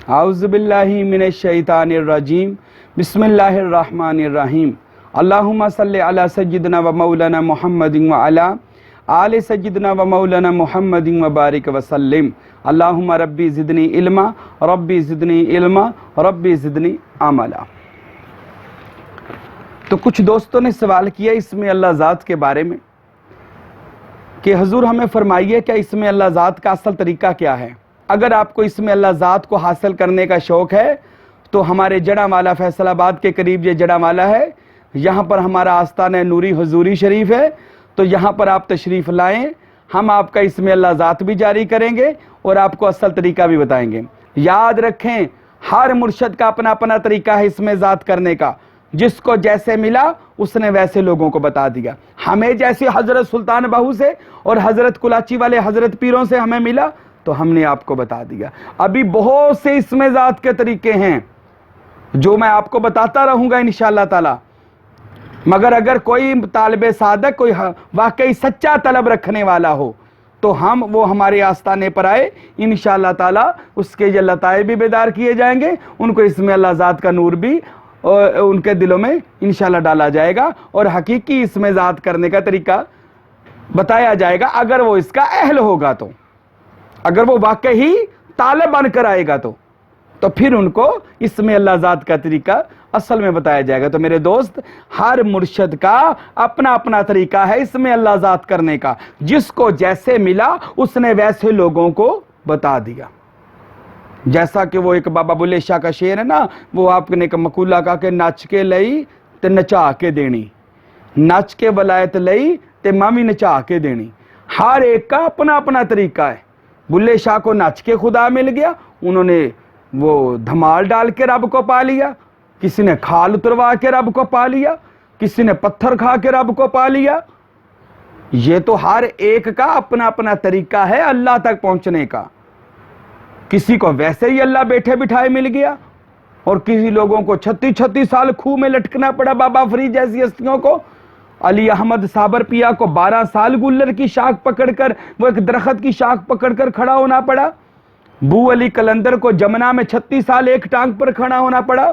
اعوذ باللہ من الشیطان الرجیم بسم اللہ الرحمن الرحیم اللہم صلی علی سیدنا و مولانا محمد و علی آل سیدنا و مولانا محمد و بارک وسلم اللہم ربی زدنی علما ربی زدنی علما ربی زدنی عملا۔ تو کچھ دوستوں نے سوال کیا اسم اللہ ذات کے بارے میں کہ حضور ہمیں فرمائیے کہ اسم اللہ ذات کا اصل طریقہ کیا ہے۔ اگر آپ کو اسم اللہ ذات کو حاصل کرنے کا شوق ہے تو ہمارے جڑا والا فیصل آباد کے قریب یہ جڑا والا ہے، یہاں پر ہمارا آستانہ نوری حضوری شریف ہے، تو یہاں پر آپ تشریف لائیں، ہم آپ کا اسم اللہ ذات بھی جاری کریں گے اور آپ کو اصل طریقہ بھی بتائیں گے۔ یاد رکھیں ہر مرشد کا اپنا اپنا طریقہ ہے اسم ذات کرنے کا، جس کو جیسے ملا اس نے ویسے لوگوں کو بتا دیا۔ ہمیں جیسے حضرت سلطان باہو سے اور حضرت کلاچی والے حضرت پیروں سے ہمیں ملا تو ہم نے آپ کو بتا دیا۔ ابھی بہت سے اسم ذات کے طریقے ہیں جو میں آپ کو بتاتا رہوں گا انشاءاللہ تعالی، مگر اگر کوئی طالب صادق کوئی واقعی سچا طلب رکھنے والا ہو تو وہ ہمارے آستانے پر آئے، انشاءاللہ تعالی اس کے یہ لطائف بھی بیدار کیے جائیں گے، ان کو اسم اللہ ذات کا نور بھی ان کے دلوں میں انشاءاللہ ڈالا جائے گا اور حقیقی اسم ذات کرنے کا طریقہ بتایا جائے گا، اگر وہ اس کا اہل ہوگا تو، اگر وہ واقعی طالب بن کر آئے گا تو پھر ان کو اسم اللہ ذات کا طریقہ اصل میں بتایا جائے گا۔ تو میرے دوست، ہر مرشد کا اپنا اپنا طریقہ ہے اسم اللہ ذات کرنے کا، جس کو جیسے ملا اس نے ویسے لوگوں کو بتا دیا۔ جیسا کہ وہ ایک بابا بلے شاہ کا شعر ہے نا، وہ آپ نے ایک مقولہ کہا کہ نچ کے لئی تے نچا کے دینی، نچ کے ولایت لئی تے مامی نچا کے دینی۔ ہر ایک کا اپنا اپنا طریقہ ہے۔ بلے شاہ کو نچ کے خدا مل گیا، انہوں نے وہ دھمال ڈال کے رب کو پا لیا، کسی نے کھال اتروا کے رب کو پا لیا، کسی نے پتھر کھا کے رب کو پا لیا۔ یہ تو ہر ایک کا اپنا اپنا طریقہ ہے اللہ تک پہنچنے کا۔ کسی کو ویسے ہی اللہ بیٹھے بٹھائے مل گیا اور کسی لوگوں کو 36 سال کھوہ میں لٹکنا پڑا، بابا فرید جیسی ہستیوں کو، علی احمد صابر پیا کو 12 سال گلر کی شاخ پکڑ کر، وہ ایک درخت کی شاخ پکڑ کر کھڑا ہونا پڑا، بو علی قلندر کو جمنا میں 36 سال ایک ٹانگ پر کھڑا ہونا پڑا،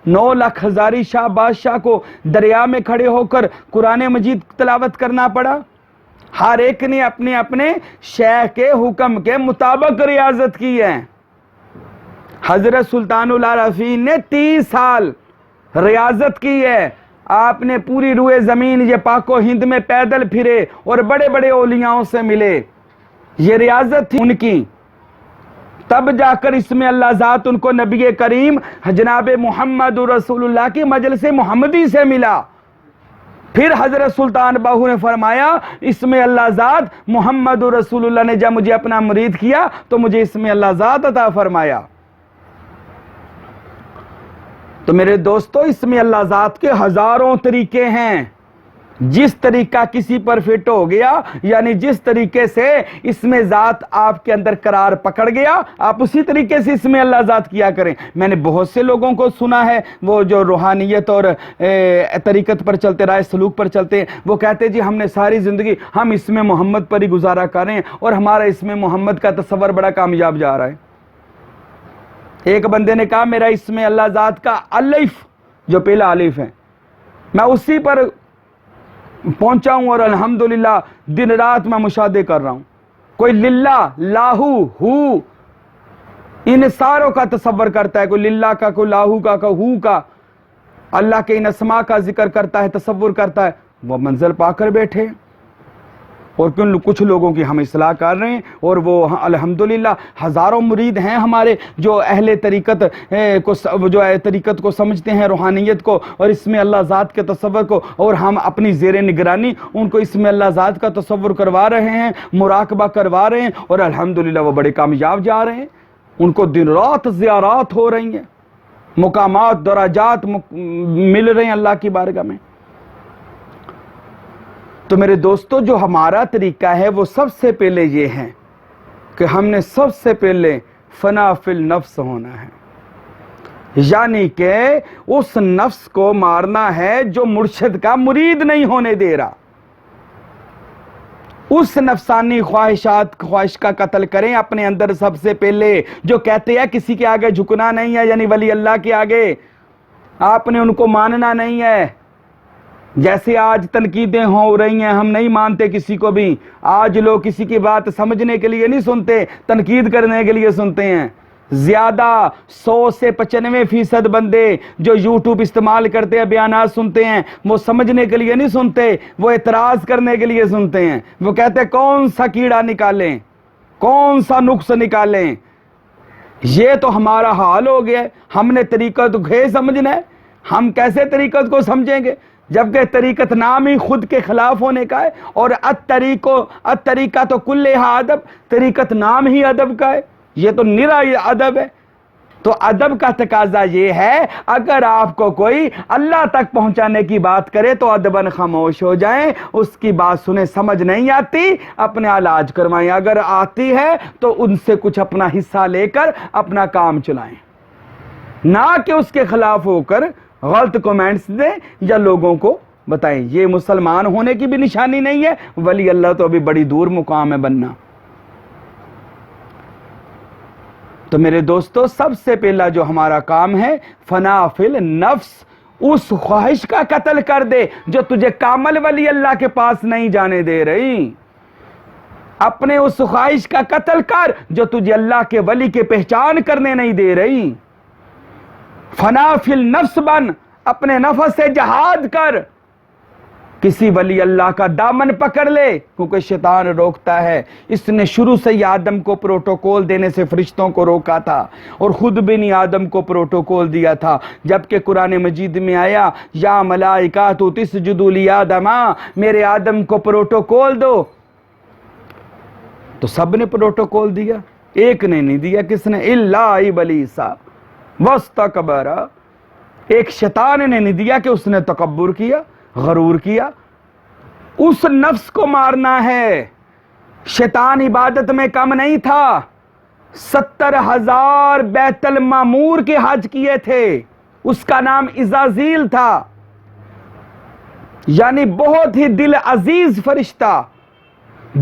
9 لاکھ ہزاری شاہ بادشاہ کو دریا میں کھڑے ہو کر قرآن مجید تلاوت کرنا پڑا۔ ہر ایک نے اپنے اپنے شیخ کے حکم کے مطابق ریاضت کی ہے۔ حضرت سلطان العارفین نے 30 سال ریاضت کی ہے، آپ نے پوری روئے زمین یہ پاک و ہند میں پیدل پھرے اور بڑے بڑے اولیاؤں سے ملے، یہ ریاضت تھی ان کی، تب جا کر اسم اللہ ذات ان کو نبی کریم جناب محمد رسول اللہ کی مجلس محمدی سے ملا۔ پھر حضرت سلطان باہو نے فرمایا اسم اللہ ذات محمد رسول اللہ نے جب مجھے اپنا مرید کیا تو مجھے اسم اللہ ذات عطا فرمایا۔ تو میرے دوستو، اسم اللہ ذات کے ہزاروں طریقے ہیں، جس طریقہ کسی پر فٹ ہو گیا، یعنی جس طریقے سے اسم ذات آپ کے اندر قرار پکڑ گیا، آپ اسی طریقے سے اسم اللہ ذات کیا کریں۔ میں نے بہت سے لوگوں کو سنا ہے، وہ جو روحانیت اور طریقت پر چلتے، رائے سلوک پر چلتے ہیں، وہ کہتے ہیں جی ہم نے ساری زندگی ہم اسم محمد پر ہی گزارا کر رہے ہیں اور ہمارا اسم محمد کا تصور بڑا کامیاب جا رہا ہے۔ ایک بندے نے کہا میرا اسم اللہ ذات کا الف جو پہلا الف ہے، میں اسی پر پہنچا ہوں اور الحمدللہ دن رات میں مشاہدے کر رہا ہوں۔ کوئی للہ، لاہو، ہو، ان ساروں کا تصور کرتا ہے، کوئی للہ کا، کوئی لاہو کا، کوئی ہو کا، اللہ کے ان اسماء کا ذکر کرتا ہے، تصور کرتا ہے، وہ منزل پا کر بیٹھے۔ اور کچھ لوگوں کی ہم اصلاح کر رہے ہیں اور وہ الحمدللہ ہزاروں مرید ہیں ہمارے جو اہل طریقت جو طریقت کو سمجھتے ہیں، روحانیت کو اور اسم اللہ ذات کے تصور کو، اور ہم اپنی زیر نگرانی ان کو اسم اللہ ذات کا تصور کروا رہے ہیں، مراقبہ کروا رہے ہیں اور الحمدللہ وہ بڑے کامیاب جا رہے ہیں۔ ان کو دن رات زیارات ہو رہی ہیں، مقامات، درجات مل رہے ہیں اللہ کی بارگاہ میں۔ تو میرے دوستو، جو ہمارا طریقہ ہے وہ سب سے پہلے یہ ہے کہ ہم نے سب سے پہلے فنا فی النفس ہونا ہے، یعنی کہ اس نفس کو مارنا ہے جو مرشد کا مرید نہیں ہونے دے رہا۔ اس نفسانی خواہش کا قتل کریں اپنے اندر سب سے پہلے. جو کہتے ہیں کسی کے آگے جھکنا نہیں ہے، یعنی ولی اللہ کے آگے آپ نے ان کو ماننا نہیں ہے. جیسے آج تنقیدیں ہو رہی ہیں، ہم نہیں مانتے کسی کو بھی. آج لوگ کسی کی بات سمجھنے کے لیے نہیں سنتے، تنقید کرنے کے لیے سنتے ہیں. زیادہ 100 سے 95% بندے جو یوٹیوب استعمال کرتے ہیں، بیانات سنتے ہیں، وہ سمجھنے کے لیے نہیں سنتے، وہ اعتراض کرنے کے لیے سنتے ہیں. وہ کہتے ہیں کون سا کیڑا نکالیں، کون سا نقص نکالیں. یہ تو ہمارا حال ہو گیا ہے. ہم نے طریقت کو سمجھنا ہے. ہم کیسے طریقت کو سمجھیں گے جبکہ طریقت نام ہی خود کے خلاف ہونے کا ہے. اور الطریقہ تو کلھا ادب، طریقت نام ہی ادب کا ہے. یہ تو نرا ادب ہے. تو ادب کا تقاضا یہ ہے اگر آپ کو کوئی اللہ تک پہنچانے کی بات کرے تو ادباً خاموش ہو جائیں، اس کی بات سنیں. سمجھ نہیں آتی اپنے علاج کروائیں، اگر آتی ہے تو ان سے کچھ اپنا حصہ لے کر اپنا کام چلائیں، نہ کہ اس کے خلاف ہو کر غلط کومنٹس دیں یا لوگوں کو بتائیں. یہ مسلمان ہونے کی بھی نشانی نہیں ہے. ولی اللہ تو ابھی بڑی دور مقام ہے بننا. تو میرے دوستو، سب سے پہلا جو ہمارا کام ہے فنا فی النفس، اس خواہش کا قتل کر دے جو تجھے کامل ولی اللہ کے پاس نہیں جانے دے رہی. اپنے اس خواہش کا قتل کر جو تجھے اللہ کے ولی کے پہچان کرنے نہیں دے رہی. فنا فی النفس بن، اپنے نفس سے جہاد کر. کسی ولی اللہ کا دامن پکڑ لے، کیونکہ شیطان روکتا ہے. اس نے شروع سے ہی آدم کو پروٹوکول دینے سے فرشتوں کو روکا تھا، اور خود بھی نہیں آدم کو پروٹوکول دیا تھا. جبکہ قرآن مجید میں آیا یا ملائکۃ تسجدوا لآدم، میرے آدم کو پروٹوکول دو، تو سب نے پروٹوکول دیا. ایک نے نہیں دیا. کس نے؟ الا ابلیس واستکبر. ایک شیطان نے نہیں دیا کہ اس نے تکبر کیا، غرور کیا. اس نفس کو مارنا ہے. شیطان عبادت میں کم نہیں تھا. 70,000 بیت المعمور کے حج کیے تھے. اس کا نام عزازیل تھا، یعنی بہت ہی دل عزیز فرشتہ.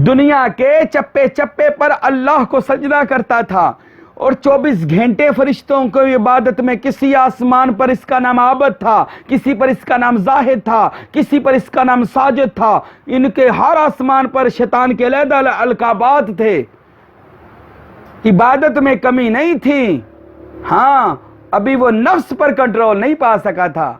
دنیا کے چپے چپے پر اللہ کو سجدہ کرتا تھا، اور 24 گھنٹے فرشتوں کو عبادت میں. کسی آسمان پر اس کا نام عابد تھا، کسی پر اس کا نام زاہد تھا، کسی پر اس کا نام ساجد تھا. ان کے ہر آسمان پر شیطان کے علیحدہ القابات تھے. عبادت میں کمی نہیں تھی. ہاں، ابھی وہ نفس پر کنٹرول نہیں پا سکا تھا.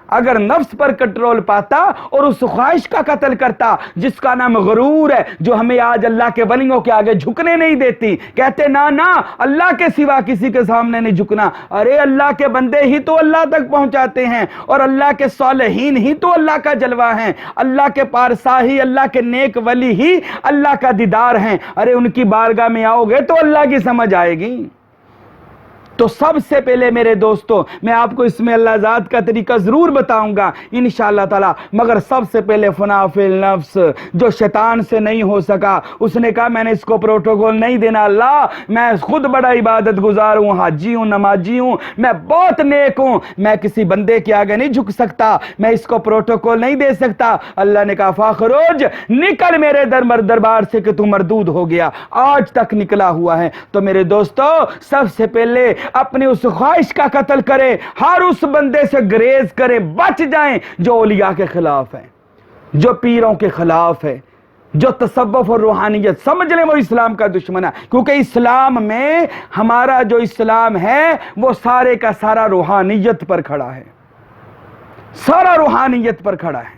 اگر نفس پر کنٹرول پاتا اور اس خواہش کا قتل کرتا جس کا نام غرور ہے، جو ہمیں آج اللہ کے ولیوں کے آگے جھکنے نہیں دیتی. کہتے نہ اللہ کے سوا کسی کے سامنے نہیں جھکنا. ارے اللہ کے بندے ہی تو اللہ تک پہنچاتے ہیں، اور اللہ کے صالحین ہی تو اللہ کا جلوہ ہیں. اللہ کے پارسا ہی، اللہ کے نیک ولی ہی اللہ کا دیدار ہیں. ارے ان کی بارگاہ میں آؤ گے تو اللہ کی سمجھ آئے گی. تو سب سے پہلے میرے دوستو، میں آپ کو اسم اللہ ذات کا طریقہ ضرور بتاؤں گا انشاءاللہ تعالی، مگر سب سے پہلے فنا فی النفس جو شیطان سے نہیں ہو سکا. اس نے کہا میں نے اس کو پروٹوکول نہیں دینا. اللہ، میں خود بڑا عبادت گزار ہوں، حاجی ہوں، نمازی ہوں، میں بہت نیک ہوں، میں کسی بندے کے آگے نہیں جھک سکتا، میں اس کو پروٹوکول نہیں دے سکتا. اللہ نے کہا فاخرج، نکل میرے دربار سے کہ تو مردود ہو گیا. آج تک نکلا ہوا ہے. تو میرے دوستو، سب سے پہلے اپنی اس خواہش کا قتل کرے، ہر اس بندے سے گریز کرے، بچ جائیں جو اولیاء کے خلاف ہے، جو پیروں کے خلاف ہے، جو تصوف اور روحانیت. سمجھ لیں وہ اسلام کا دشمن ہے. کیونکہ اسلام میں ہمارا جو اسلام ہے وہ سارے کا سارا روحانیت پر کھڑا ہے، سارا روحانیت پر کھڑا ہے.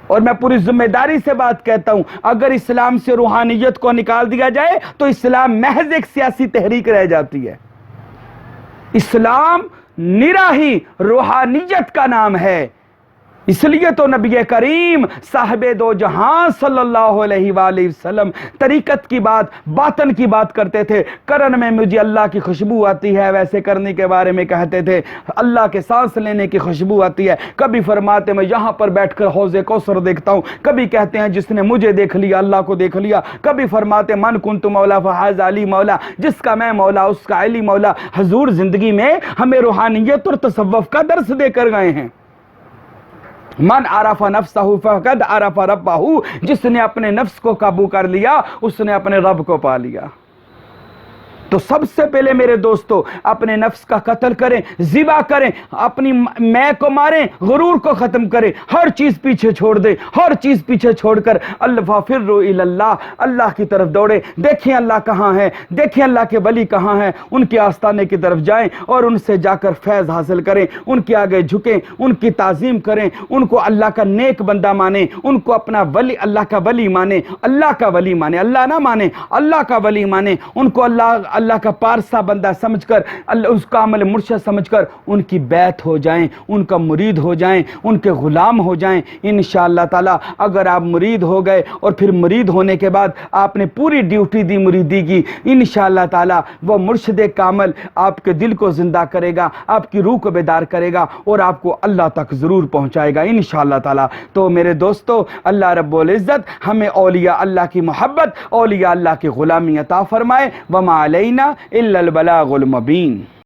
اور میں پوری ذمہ داری سے بات کہتا ہوں، اگر اسلام سے روحانیت کو نکال دیا جائے تو اسلام محض ایک سیاسی تحریک رہ جاتی ہے. اسلام نرا ہی روحانیت کا نام ہے. اس لیے تو نبی کریم صاحب دو جہاں صلی اللہ علیہ وآلہ وسلم طریقت کی بات، باطن کی بات کرتے تھے. کرن میں مجھے اللہ کی خوشبو آتی ہے، ویسے کرنے کے بارے میں کہتے تھے اللہ کے سانس لینے کی خوشبو آتی ہے. کبھی فرماتے میں یہاں پر بیٹھ کر حوض کوثر دیکھتا ہوں. کبھی کہتے ہیں جس نے مجھے دیکھ لیا اللہ کو دیکھ لیا. کبھی فرماتے من کنت مولا فہذا علی مولا، جس کا میں مولا اس کا علی مولا. حضور زندگی میں ہمیں روحانیت اور تصوف کا درس دے کر گئے ہیں. من عرف نفسہ فقد عرف ربہ، جس نے اپنے نفس کو قابو کر لیا اس نے اپنے رب کو پا لیا۔ تو سب سے پہلے میرے دوستو اپنے نفس کا قتل کریں، ذبح کریں، اپنی میں کو ماریں، غرور کو ختم کریں، ہر چیز پیچھے چھوڑ دیں، ہر چیز پیچھے چھوڑ کر فَفِرُّوا إِلَى اللَّهِ، اللہ کی طرف دوڑیں۔ دیکھیں اللہ کہاں ہے، دیکھیں اللہ کے ولی کہاں ہیں، ان کے آستانے کی طرف جائیں اور ان سے جا کر فیض حاصل کریں، ان کے آگے جھکیں، ان کی تعظیم کریں، ان کو اللہ کا نیک بندہ مانیں، ان کو اپنا ولی، اللہ کا ولی مانیں، اللہ کا ولی مانیں، اللہ نہ مانیں، اللہ کا ولی مانیں، ان کو اللہ کا پارسا بندہ سمجھ کر، اس کا عمل مرشد سمجھ کر ان کی بیعت ہو جائیں، ان کا مرید ہو جائیں، ان کے غلام ہو جائیں۔ انشاءاللہ تعالی اگر آپ مرید ہو گئے اور پھر مرید ہونے کے بعد آپ نے پوری ڈیوٹی دی مریدی کی، انشاءاللہ تعالی وہ مرشد کامل آپ کے دل کو زندہ کرے گا، آپ کی روح کو بیدار کرے گا اور آپ کو اللہ تک ضرور پہنچائے گا انشاءاللہ تعالی۔ تو میرے دوستو اللہ رب العزت ہمیں اولیاء اللہ کی محبت، اولیاء اللہ کی غلامی عطا فرمائے۔ وما علینا الا البلاغ المبین۔